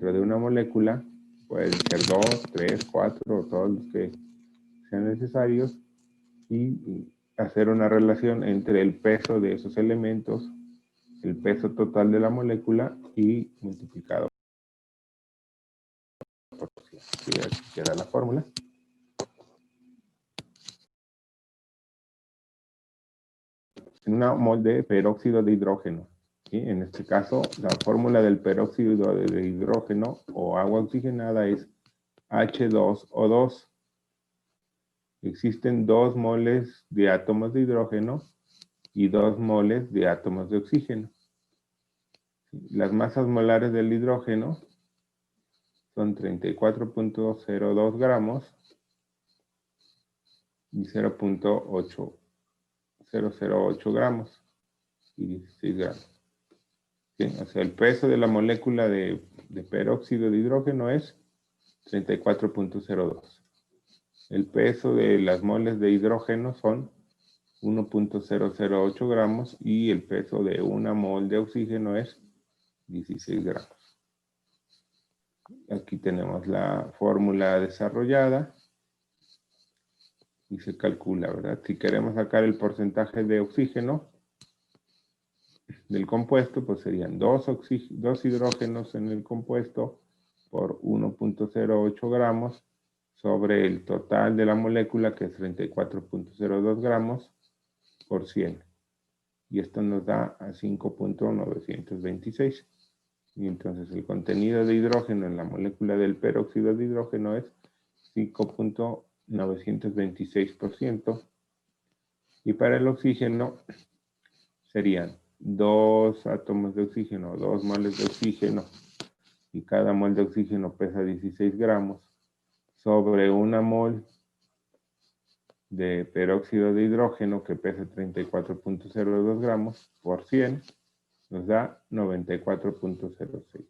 dentro de una molécula, pueden ser 2, 3, 4, todos los que sean necesarios, y hacer una relación entre el peso de esos elementos, el peso total de la molécula y multiplicado por 100. ¿Sí? Aquí queda la fórmula. En una mol de peróxido de hidrógeno. ¿Sí? En este caso, la fórmula del peróxido de hidrógeno o agua oxigenada es H2O2. Existen 2 moles de átomos de hidrógeno y 2 moles de átomos de oxígeno. Las masas molares del hidrógeno son 34.02 gramos y 0.008 gramos y 16 gramos. ¿Sí? O sea, el peso de la molécula de peróxido de hidrógeno es 34.02. El peso de las moles de hidrógeno son 1.008 gramos y el peso de una mol de oxígeno es 16 gramos. Aquí tenemos la fórmula desarrollada y se calcula, ¿verdad? Si queremos sacar el porcentaje de oxígeno del compuesto, pues serían 2 hidrógenos en el compuesto por 1.08 gramos sobre el total de la molécula, que es 34.02 gramos por 100. Y esto nos da a 5.926. Y entonces el contenido de hidrógeno en la molécula del peróxido de hidrógeno es 5.926%. Y para el oxígeno serían 2 átomos de oxígeno, 2 moles de oxígeno, y cada mol de oxígeno pesa 16 gramos, sobre una mol de peróxido de hidrógeno que pesa 34.02 gramos por 100, nos da 94.06%.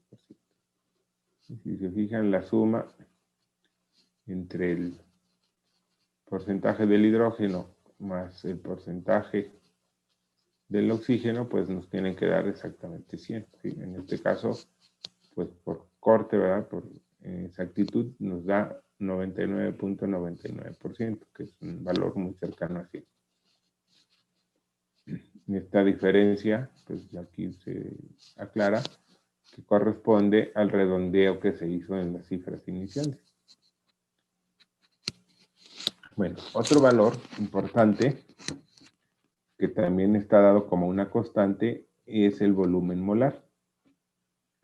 Si se fijan, la suma entre el porcentaje del hidrógeno más el porcentaje del oxígeno, pues nos tienen que dar exactamente 100. ¿Sí? En este caso, pues por corte, ¿verdad? Por exactitud, nos da 99.99%, que es un valor muy cercano a 100. Esta diferencia, pues aquí se aclara que corresponde al redondeo que se hizo en las cifras iniciales. Bueno, otro valor importante que también está dado como una constante es el volumen molar.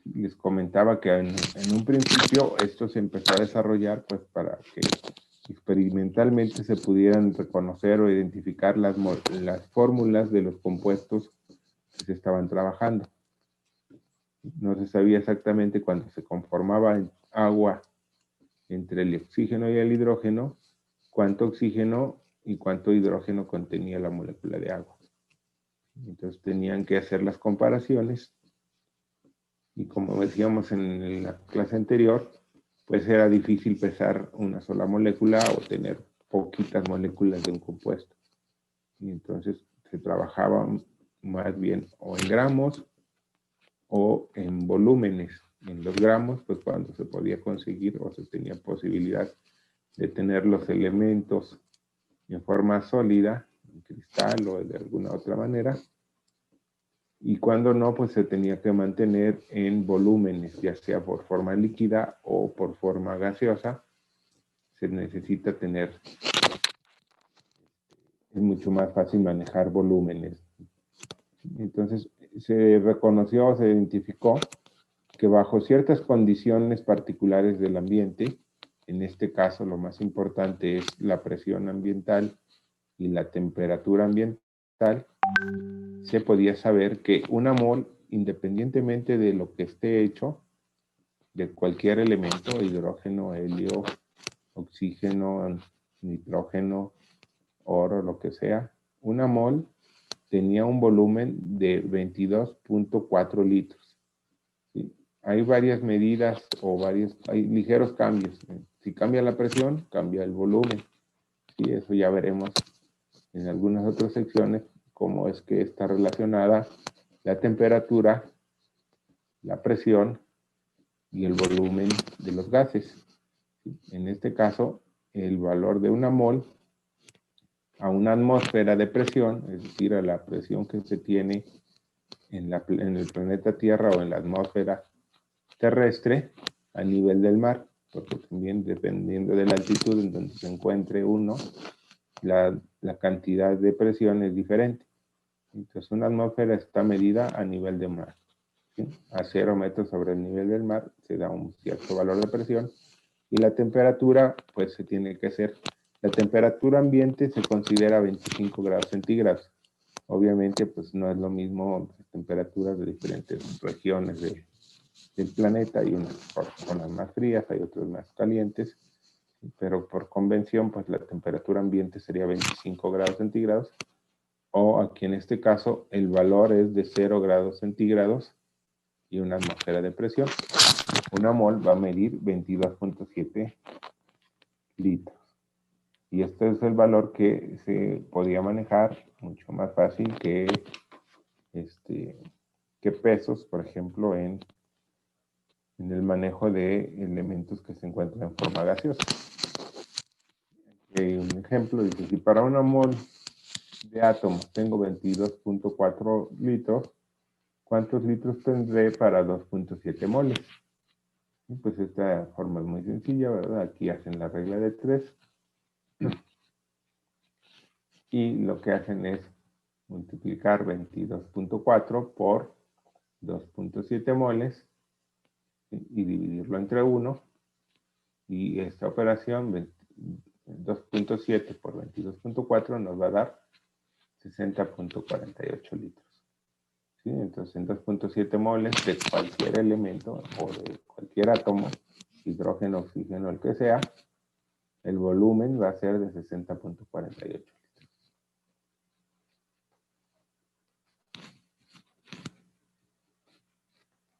Les comentaba que en un principio esto se empezó a desarrollar pues para que experimentalmente se pudieran reconocer o identificar las fórmulas de los compuestos que se estaban trabajando. No se sabía exactamente cuando se conformaba agua entre el oxígeno y el hidrógeno, cuánto oxígeno y cuánto hidrógeno contenía la molécula de agua. Entonces tenían que hacer las comparaciones y, como decíamos en la clase anterior, pues era difícil pesar una sola molécula o tener poquitas moléculas de un compuesto. Y entonces se trabajaba más bien o en gramos o en volúmenes. En los gramos, pues cuando se podía conseguir o se tenía posibilidad de tener los elementos en forma sólida, en cristal o de alguna otra manera, y cuando no, pues se tenía que mantener en volúmenes, ya sea por forma líquida o por forma gaseosa. Se necesita tener, es mucho más fácil manejar volúmenes. Entonces se reconoció, se identificó que bajo ciertas condiciones particulares del ambiente, en este caso lo más importante es la presión ambiental y la temperatura ambiental, se podía saber que una mol, independientemente de lo que esté hecho, de cualquier elemento, hidrógeno, helio, oxígeno, nitrógeno, oro, lo que sea, una mol tenía un volumen de 22.4 litros. ¿Sí? Hay varias medidas o hay ligeros cambios. Si cambia la presión, cambia el volumen. Y eso ya veremos en algunas otras secciones cómo es que está relacionada la temperatura, la presión y el volumen de los gases. En este caso, el valor de una mol a una atmósfera de presión, es decir, a la presión que se tiene en el planeta Tierra o en la atmósfera terrestre a nivel del mar, porque también dependiendo de la altitud en donde se encuentre uno, la cantidad de presión es diferente. Entonces, una atmósfera está medida a nivel de mar. ¿Sí? A 0 metros sobre el nivel del mar se da un cierto valor de presión y la temperatura, pues se tiene que hacer. La temperatura ambiente se considera 25 grados centígrados. Obviamente, pues no es lo mismo las temperaturas de diferentes regiones del planeta. Hay unas zonas más frías, hay otras más calientes, pero por convención, pues la temperatura ambiente sería 25 grados centígrados, o aquí en este caso el valor es de 0 grados centígrados y una atmósfera de presión. Una mol va a medir 22.7 litros. Y este es el valor que se podía manejar mucho más fácil que pesos, por ejemplo, en el manejo de elementos que se encuentran en forma gaseosa. Un ejemplo dice, si para una mol de átomos tengo 22.4 litros, ¿cuántos litros tendré para 2.7 moles? Y pues esta forma es muy sencilla, ¿verdad? Aquí hacen la regla de 3. Y lo que hacen es multiplicar 22.4 por 2.7 moles y dividirlo entre 1. Y esta operación, 2.7 por 22.4, nos va a dar 60.48 litros. ¿Sí? Entonces, en 2.7 moles de cualquier elemento o de cualquier átomo, hidrógeno, oxígeno, el que sea, el volumen va a ser de 60.48 litros.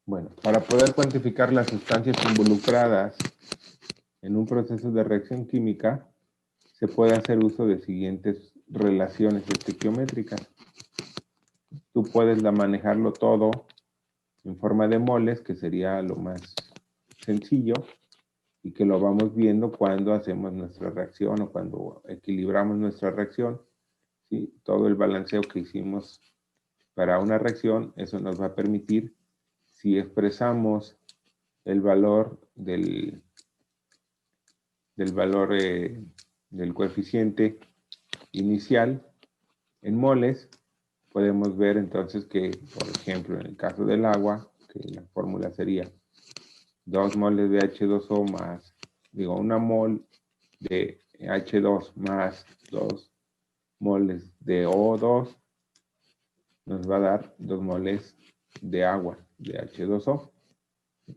Bueno, para poder cuantificar las sustancias involucradas en un proceso de reacción química, se puede hacer uso de siguientes relaciones estequiométricas. Tú puedes manejarlo todo en forma de moles, que sería lo más sencillo, y que lo vamos viendo cuando hacemos nuestra reacción o cuando equilibramos nuestra reacción. ¿Sí? Todo el balanceo que hicimos para una reacción, eso nos va a permitir, si expresamos el valor del coeficiente inicial en moles, podemos ver entonces que, por ejemplo, en el caso del agua, que la fórmula sería 2 moles de H2O más, una mol de H2 más 2 moles de O2, nos va a dar 2 moles de agua, de H2O.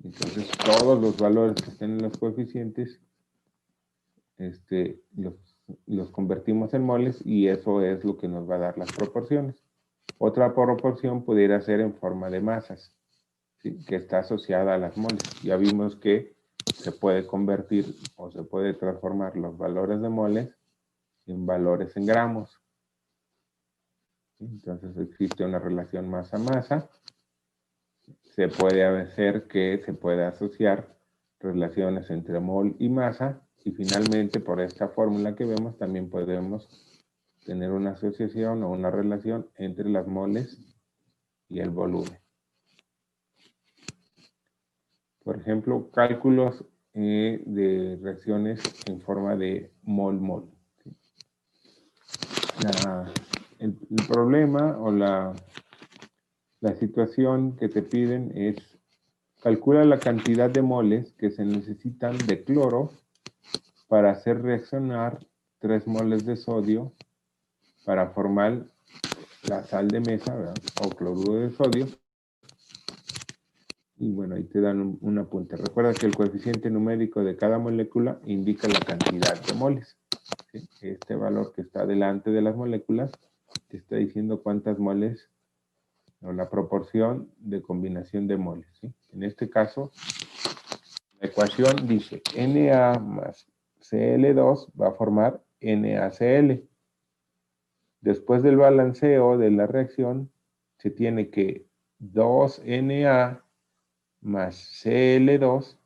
Entonces, todos los valores que estén en los coeficientes, los convertimos en moles y eso es lo que nos va a dar las proporciones. Otra proporción pudiera ser en forma de masas, ¿sí? Que está asociada a las moles. Ya vimos que se puede convertir o se puede transformar los valores de moles en valores en gramos. Entonces existe una relación masa-masa. Se puede hacer que se pueda asociar relaciones entre mol y masa. Y finalmente, por esta fórmula que vemos, también podemos tener una asociación o una relación entre las moles y el volumen. Por ejemplo, cálculos de reacciones en forma de mol-mol. El problema o la situación que te piden es calcula la cantidad de moles que se necesitan de cloro para hacer reaccionar 3 moles de sodio para formar la sal de mesa, ¿verdad? O cloruro de sodio. Y bueno, ahí te dan un apunte. Recuerda que el coeficiente numérico de cada molécula indica la cantidad de moles. ¿Sí? Este valor que está delante de las moléculas te está diciendo cuántas moles o la proporción de combinación de moles. ¿Sí? En este caso, la ecuación dice Na más Cl2 va a formar NaCl. Después del balanceo de la reacción, se tiene que 2Na más Cl2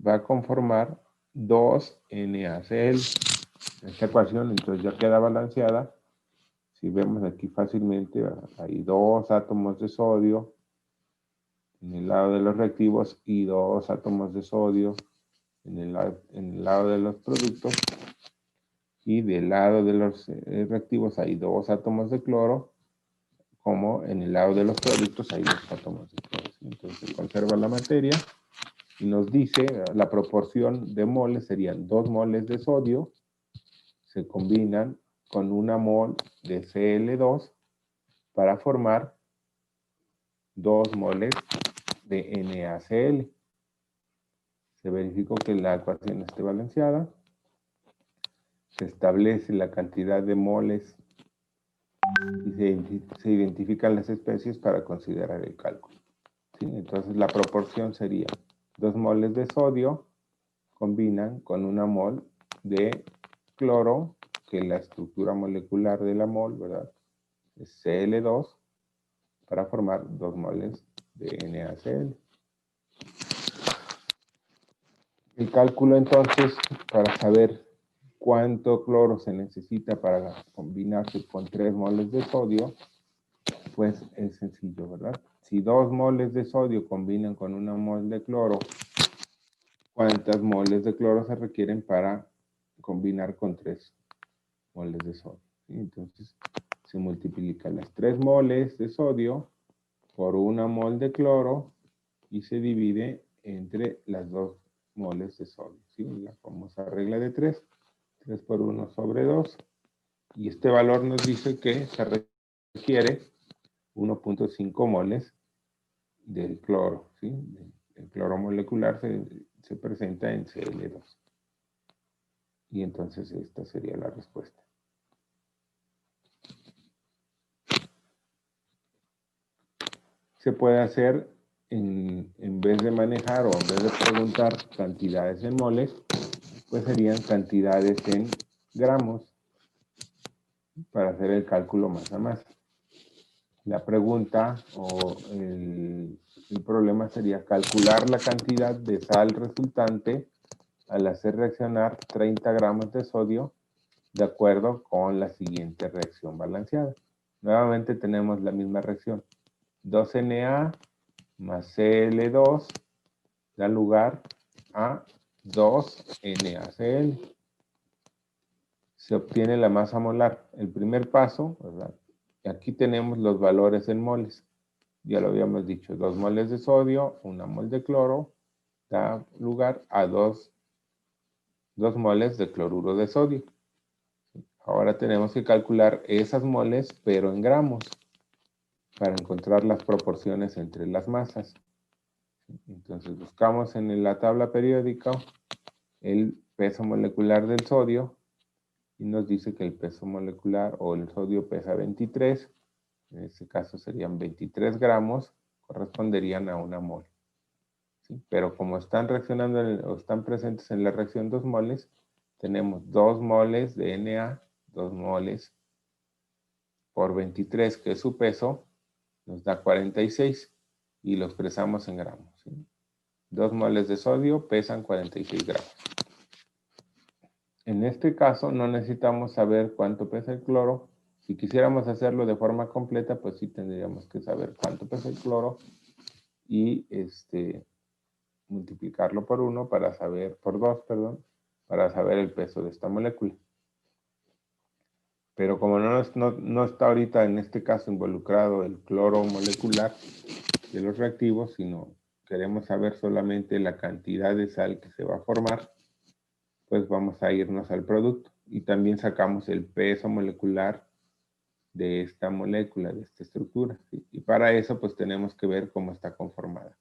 va a conformar 2NaCl. Esta ecuación entonces ya queda balanceada. Si vemos aquí fácilmente, hay 2 átomos de sodio en el lado de los reactivos y 2 átomos de sodio en el lado de los productos. Y del lado de los reactivos hay 2 átomos de cloro, como en el lado de los productos hay 2 átomos de cloro. Entonces se conserva la materia y nos dice la proporción de moles serían 2 moles de sodio se combinan con 1 mol de Cl2 para formar 2 moles de NaCl. Se verificó que la ecuación esté balanceada. Se establece la cantidad de moles y se identifican las especies para considerar el cálculo. ¿Sí? Entonces la proporción sería 2 moles de sodio combinan con 1 mol de cloro, que la estructura molecular de la mol, ¿verdad?, es Cl2, para formar 2 moles de NaCl. El cálculo entonces, para saber cuánto cloro se necesita para combinarse con 3 moles de sodio, pues es sencillo, ¿verdad? Si 2 moles de sodio combinan con 1 mol de cloro, ¿cuántas moles de cloro se requieren para combinar con 3 moles de sodio? ¿Sí? Entonces, se multiplican las 3 moles de sodio por 1 mol de cloro y se divide entre las 2 moles de sodio. ¿Sí? La famosa regla de 3. 3 por 1 sobre 2. Y este valor nos dice que se requiere 1.5 moles del cloro. ¿Sí? El cloro molecular se presenta en Cl2. Y entonces esta sería la respuesta. Se puede hacer, en vez de manejar o en vez de preguntar cantidades en moles, pues serían cantidades en gramos para hacer el cálculo masa a masa. La pregunta o el problema sería calcular la cantidad de sal resultante al hacer reaccionar 30 gramos de sodio de acuerdo con la siguiente reacción balanceada. Nuevamente tenemos la misma reacción. 2Na más Cl2 da lugar a 2NaCl. Se obtiene la masa molar. El primer paso, ¿verdad? Aquí tenemos los valores en moles. Ya lo habíamos dicho, 2 moles de sodio, 1 mol de cloro, da lugar a 2 moles de cloruro de sodio. Ahora tenemos que calcular esas moles, pero en gramos, para encontrar las proporciones entre las masas. Entonces buscamos en la tabla periódica el peso molecular del sodio y nos dice que el peso molecular o el sodio pesa 23, en este caso serían 23 gramos, corresponderían a 1 mol. ¿Sí? Pero como están reaccionando o están presentes en la reacción 2 moles, tenemos 2 moles de Na, 2 moles por 23, que es su peso, nos da 46 y lo expresamos en gramos. ¿Sí? 2 moles de sodio pesan 46 gramos. En este caso no necesitamos saber cuánto pesa el cloro. Si quisiéramos hacerlo de forma completa, pues sí tendríamos que saber cuánto pesa el cloro y multiplicarlo por 1 para saber, por 2, perdón, para saber el peso de esta molécula. Pero como no está ahorita en este caso involucrado el cloro molecular de los reactivos, sino queremos saber solamente la cantidad de sal que se va a formar, pues vamos a irnos al producto y también sacamos el peso molecular de esta molécula, de esta estructura. ¿Sí? Y para eso pues tenemos que ver cómo está conformada.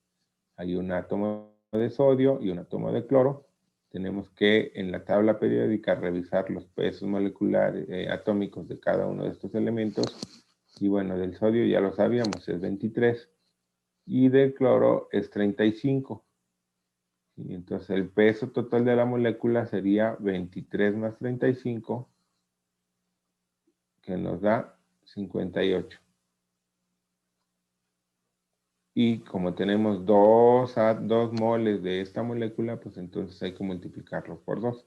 Hay un átomo de sodio y un átomo de cloro. Tenemos que en la tabla periódica revisar los pesos moleculares atómicos de cada uno de estos elementos. Y bueno, del sodio ya lo sabíamos, es 23. Y del cloro es 35. Y entonces el peso total de la molécula sería 23 más 35, que nos da 58. Y como tenemos dos moles de esta molécula, pues entonces hay que multiplicarlo por 2.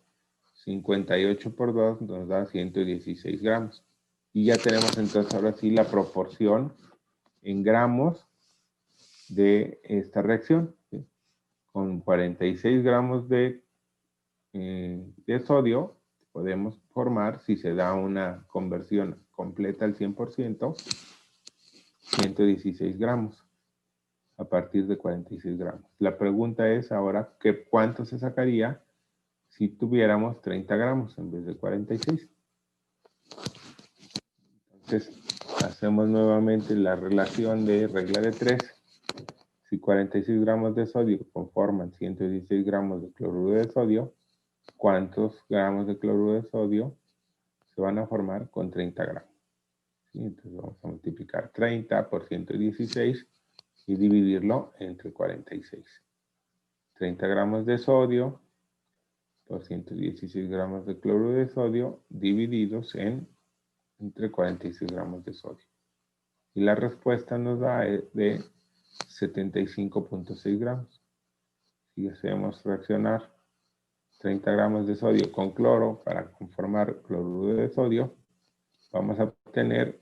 58 por 2 nos da 116 gramos. Y ya tenemos entonces ahora sí la proporción en gramos de esta reacción. ¿Sí? Con 46 gramos de sodio podemos formar, si se da una conversión completa al 100%, 116 gramos a partir de 46 gramos. La pregunta es ahora, ¿cuánto se sacaría si tuviéramos 30 gramos en vez de 46? Entonces, hacemos nuevamente la relación de regla de 3. Si 46 gramos de sodio conforman 116 gramos de cloruro de sodio, ¿cuántos gramos de cloruro de sodio se van a formar con 30 gramos? ¿Sí? Entonces vamos a multiplicar 30 por 116 y dividirlo entre 46. 30 gramos de sodio por 116 gramos de cloruro de sodio divididos entre 46 gramos de sodio. Y la respuesta nos da de 75.6 gramos. Si hacemos reaccionar 30 gramos de sodio con cloro para conformar cloruro de sodio, vamos a obtener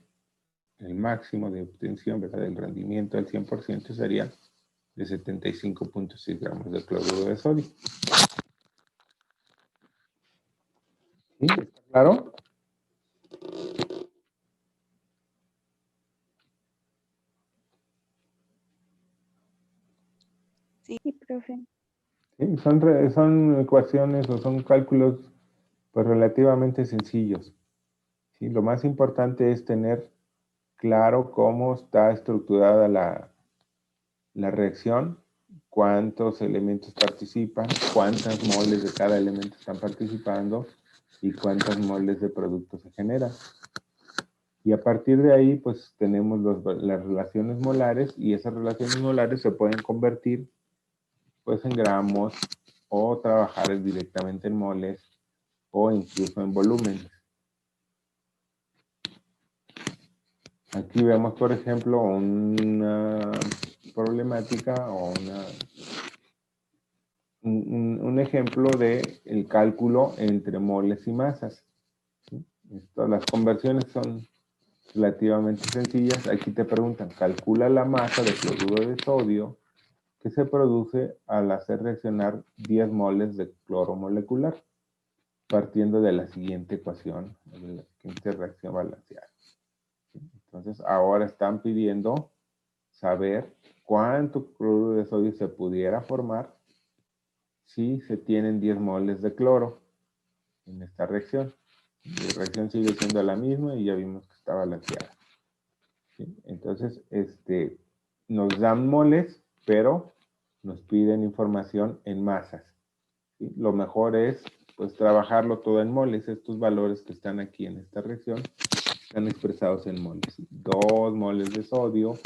el máximo de obtención, ¿verdad? Del rendimiento al 100% sería de 75.6 gramos de cloruro de sodio. ¿Sí? ¿Está claro? Sí, profe. Sí, son ecuaciones o son cálculos pues relativamente sencillos. ¿Sí? Lo más importante es tener claro cómo está estructurada la reacción, cuántos elementos participan, cuántas moles de cada elemento están participando y cuántas moles de producto se generan. Y a partir de ahí, pues tenemos las relaciones molares y esas relaciones molares se pueden convertir pues en gramos o trabajar directamente en moles o incluso en volúmenes. Aquí vemos, por ejemplo, una problemática o un ejemplo de el cálculo entre moles y masas. ¿Sí? Las conversiones son relativamente sencillas. Aquí te preguntan, calcula la masa de cloruro de sodio que se produce al hacer reaccionar 10 moles de cloro molecular, partiendo de la siguiente ecuación, de la siguiente reacción balanceada. Entonces, ahora están pidiendo saber cuánto cloruro de sodio se pudiera formar si se tienen 10 moles de cloro en esta reacción. La reacción sigue siendo la misma y ya vimos que está balanceada. ¿Sí? Entonces, nos dan moles, pero nos piden información en masas. ¿Sí? Lo mejor es pues trabajarlo todo en moles. Estos valores que están aquí en esta reacción están expresados en moles. 2 moles de sodio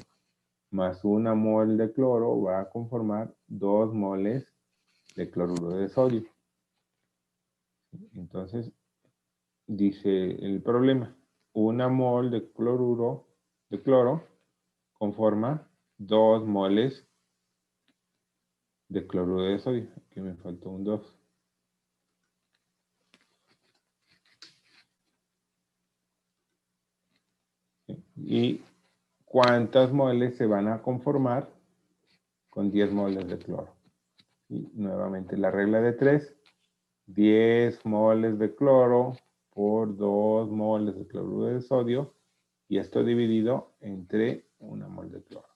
más 1 mol de cloro va a conformar 2 moles de cloruro de sodio. Entonces, dice el problema, 1 mol de cloro conforma 2 moles de cloruro de sodio. Aquí me faltó un 2. ¿Y cuántas moles se van a conformar con 10 moles de cloro? Y nuevamente la regla de 3. 10 moles de cloro por 2 moles de cloruro de sodio y esto dividido entre 1 mol de cloro.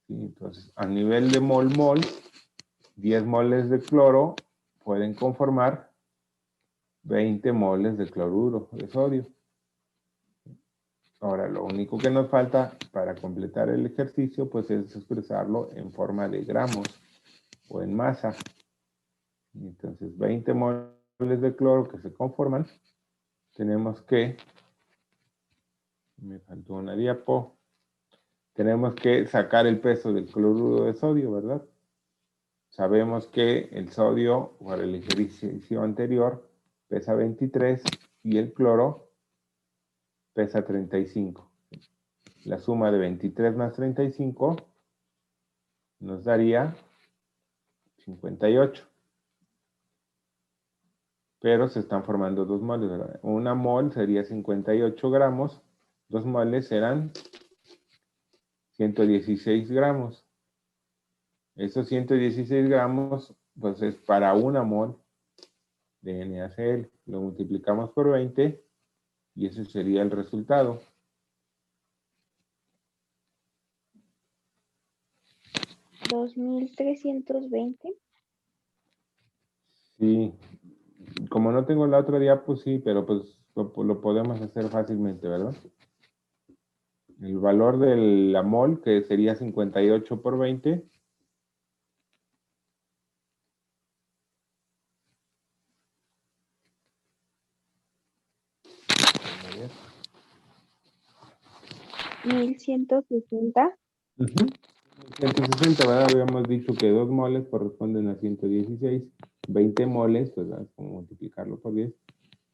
¿Sí? Entonces, a nivel de mol-mol, 10 moles de cloro pueden conformar 20 moles de cloruro de sodio. Ahora, lo único que nos falta para completar el ejercicio, pues es expresarlo en forma de gramos o en masa. Entonces, 20 moles de cloro que se conforman, tenemos que, me faltó una diapo, tenemos que sacar el peso del cloruro de sodio, ¿verdad? Sabemos que el sodio, por el ejercicio anterior, pesa 23 y el cloro pesa 35. La suma de 23 más 35 nos daría 58. Pero se están formando 2 moles, ¿verdad? Una mol sería 58 gramos, 2 moles serán 116 gramos. Esos 116 gramos, pues es para una mol de NaCl. Lo multiplicamos por 20 y ese sería el resultado. ¿2320? Sí, como no tengo la otra diapo, sí, pero pues lo podemos hacer fácilmente, ¿verdad? El valor de la mol, que sería 58 por 20, ¿1160? 160, ¿verdad? Habíamos dicho que 2 moles corresponden a 116. 20 moles, pues, ¿verdad? Como multiplicarlo por 10,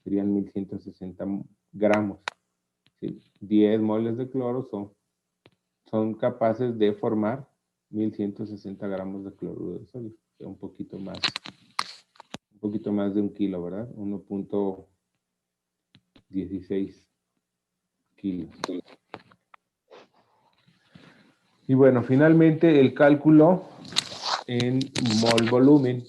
serían 1160 gramos. ¿Sí? 10 moles de cloro son capaces de formar 1160 gramos de cloruro de sodio. O sea, un poquito más de 1 kilo, ¿verdad? 1.16 kilos. Y bueno, finalmente el cálculo en mol volumen.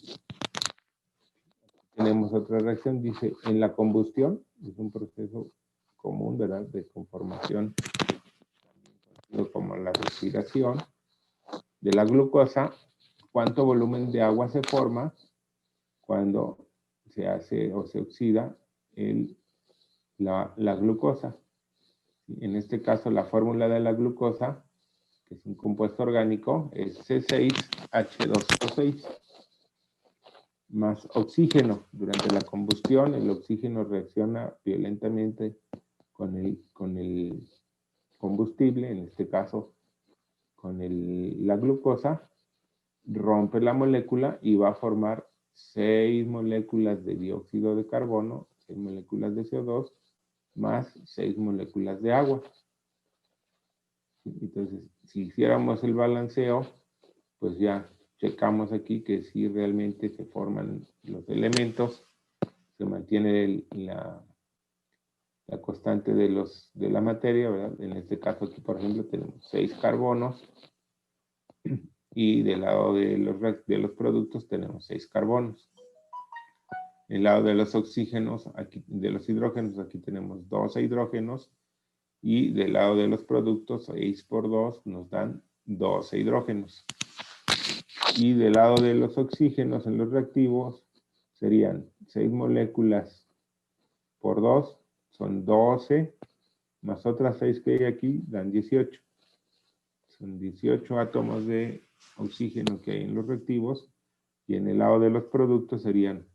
Tenemos otra reacción, dice, en la combustión, es un proceso común, ¿verdad?, de conformación, como la respiración de la glucosa. ¿Cuánto volumen de agua se forma cuando se hace o se oxida la glucosa? En este caso, la fórmula de la glucosa, que es un compuesto orgánico, es C6H12O6 más oxígeno. Durante la combustión, el oxígeno reacciona violentamente con el combustible, en este caso con la glucosa, rompe la molécula y va a formar 6 moléculas de dióxido de carbono, 6 moléculas de CO2, más 6 moléculas de agua. Entonces, si hiciéramos el balanceo, pues ya checamos aquí que si realmente se forman los elementos, se mantiene la constante de la materia, ¿verdad? En este caso aquí, por ejemplo, tenemos 6 carbonos y del lado de los productos tenemos 6 carbonos. Del lado de los oxígenos, aquí, de los hidrógenos, aquí tenemos 12 hidrógenos y del lado de los productos, 6 por 2 nos dan 12 hidrógenos. Y del lado de los oxígenos en los reactivos serían 6 moléculas por 2, son 12, más otras 6 que hay aquí, dan 18. Son 18 átomos de oxígeno que hay en los reactivos, y en el lado de los productos serían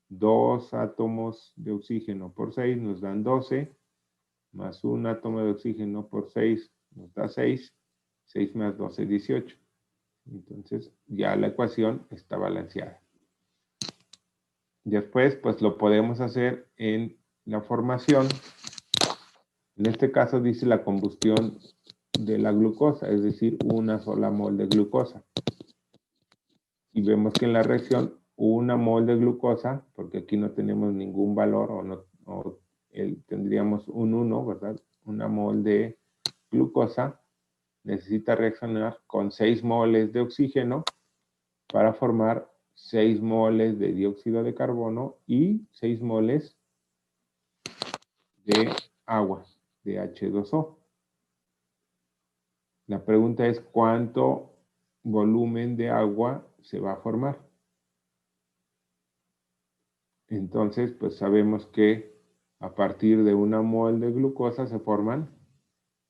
2 átomos de oxígeno por 6, nos dan 12, más un átomo de oxígeno por 6, nos da 6, 6 más 12, 18. Entonces, ya la ecuación está balanceada. Después, pues lo podemos hacer en la formación. En este caso dice la combustión de la glucosa, es decir, una sola mol de glucosa. Y vemos que en la reacción, una mol de glucosa, porque aquí no tenemos ningún valor, tendríamos un 1, ¿verdad? Una mol de glucosa necesita reaccionar con 6 moles de oxígeno para formar 6 moles de dióxido de carbono y 6 moles de agua, de H2O. La pregunta es cuánto volumen de agua se va a formar. Entonces, pues sabemos que a partir de una mol de glucosa se forman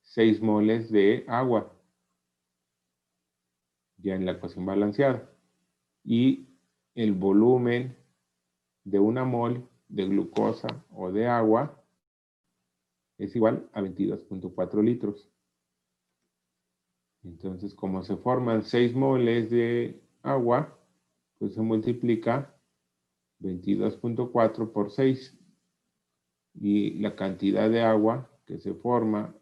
6 moles de agua, ya en la ecuación balanceada. Y el volumen de una mol de glucosa o de agua es igual a 22.4 litros. Entonces, como se forman 6 moles de agua, pues se multiplica 22.4 por 6. Y la cantidad de agua que se forma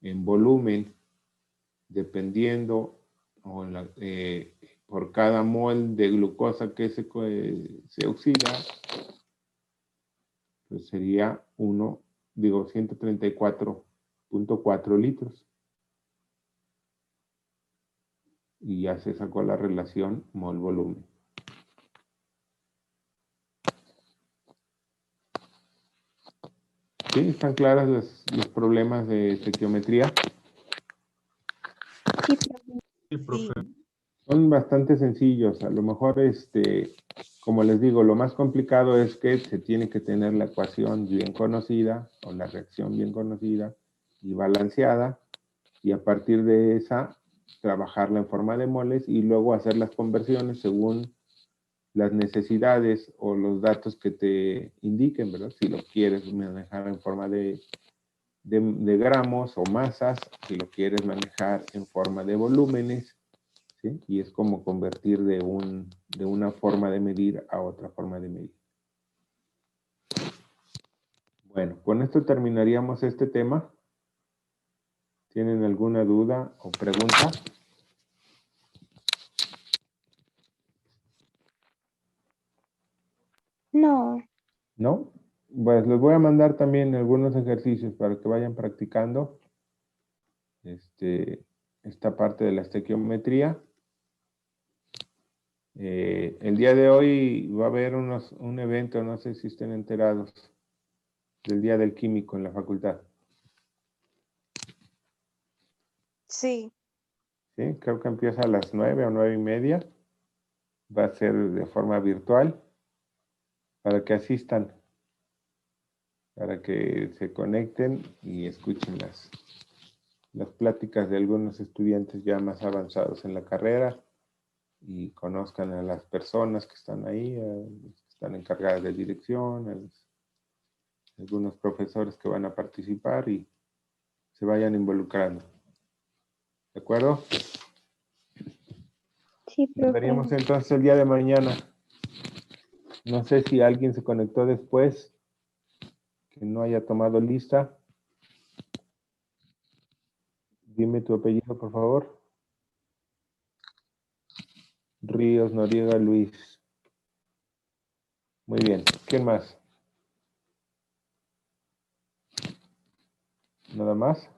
en volumen, dependiendo o por cada mol de glucosa que se oxida, pues sería 134.4 litros. Y ya se sacó la relación mol-volumen. ¿Sí? ¿Están claros los problemas de estequiometría? Sí, profe. Sí, profe. Son bastante sencillos. A lo mejor, como les digo, lo más complicado es que se tiene que tener la ecuación bien conocida o la reacción bien conocida y balanceada, y a partir de esa trabajarla en forma de moles y luego hacer las conversiones según las necesidades o los datos que te indiquen, ¿verdad? Si lo quieres manejar en forma de gramos o masas, si lo quieres manejar en forma de volúmenes, ¿sí? Y es como convertir de una forma de medir a otra forma de medir. Bueno, con esto terminaríamos este tema. ¿Tienen alguna duda o pregunta? No. ¿No? Pues les voy a mandar también algunos ejercicios para que vayan practicando esta parte de la estequiometría. El día de hoy va a haber un evento, no sé si estén enterados, del Día del Químico en la facultad. Sí. ¿Sí? Creo que empieza a las 9 o 9:30. Va a ser de forma virtual para que asistan, para que se conecten y escuchen las pláticas de algunos estudiantes ya más avanzados en la carrera y conozcan a las personas que están ahí, que están encargadas de dirección, algunos profesores que van a participar y se vayan involucrando. ¿De acuerdo? Sí, Nos veríamos profe. entonces el día de mañana. No sé si alguien se conectó después, que no haya tomado lista. Dime tu apellido, por favor. Ríos, Noriega, Luis. Muy bien. ¿Quién más? ¿Nada más?